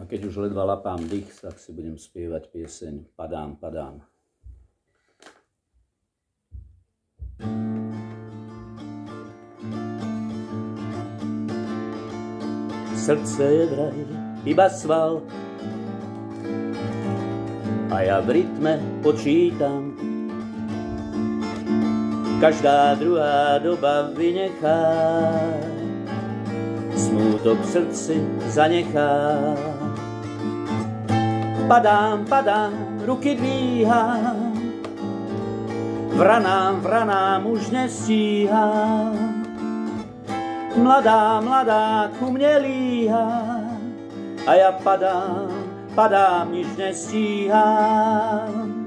keď už ledva lapám dých, tak si budem spievať pieseň Padám, padám. Srdce je vraj iba sval a ja v rytme počítam. Každá druhá doba vynechá, smútok v srdci zanechá. Padám, padám, ruky dvíhám, vranám už nestíhám. Mladá, mladá ku mne líha a ja padám, padám, nič nestíham.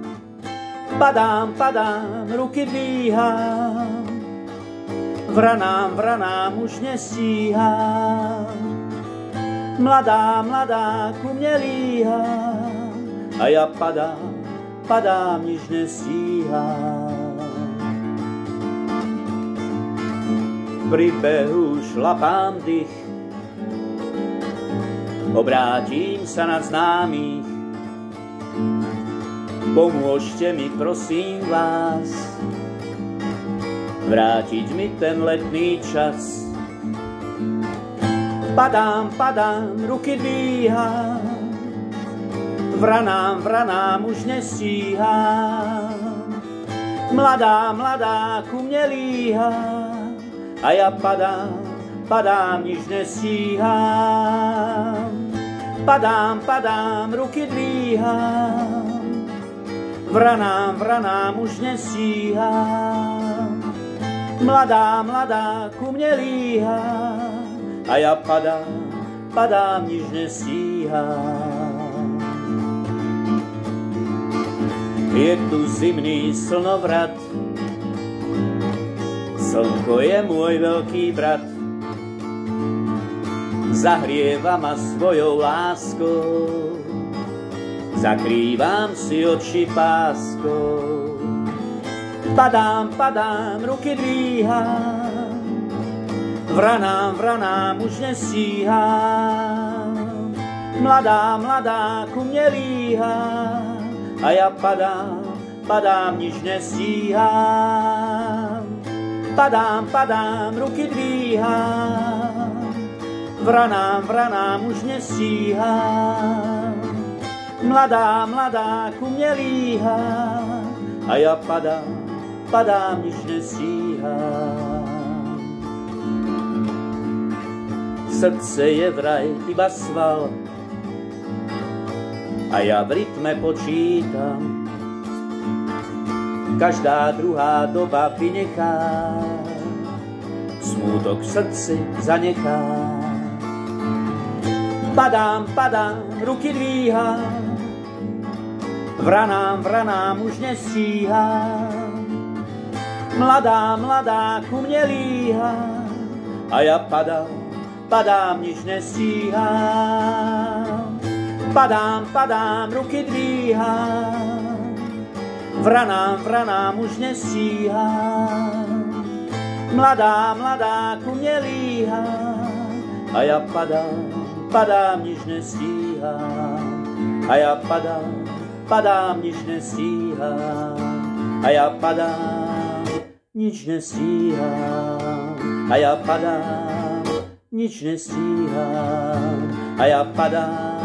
Padám, padám, ruky dvíham, vranám už nestíham. Mladá, mladá ku mne líha a ja padám, padám, nič nestíham. Pri behu šlapám dých, obrátim sa na známych. Pomôžte mi, prosím vás, vrátiť mi ten letný čas. Padám, padám, ruky dvíham, vranám už nestíham. Mladá, mladá ku mne líha a ja padám, padám, nič nestíham. Padám, padám, ruky dvíham, vranám už nestíham. Mladá, mladá ku mne líha a ja padám, padám, nič nestíham. Je tu zimný slnovrat, slnko je môj veľký brat. Zahrieva ma svojou láskou, zakrývam si oči páskou. Padám, padám, ruky dvíham, vranám už nestíham. Mladá, mladá ku mne líha a ja padám, padám, nič nestíham. Padám, padám, ruky dvíham, vranám už nestíham. Mladá, mladá ku mne líha a ja padám, padám, nič nestíham. Srdce je vraj iba sval a ja v rytme počítam. Každá druhá doba vynechá, smútok v srdci zanechá. Padám, padám, ruky dvíham, vranám už nestíham. Mladá, mladá ku mne líha a ja padám, padám, nič nestíham. Padám, padám, ruky dvíham, vranám už nestíham. Mladá, mladá ku mne líha a ja padám, padám, nič nestíham. A ja padám, padám, nič nestíham. A ja padám, nič nestíham. A ja padám, nič nestíham. A ja padám,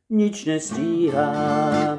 nič nestíham.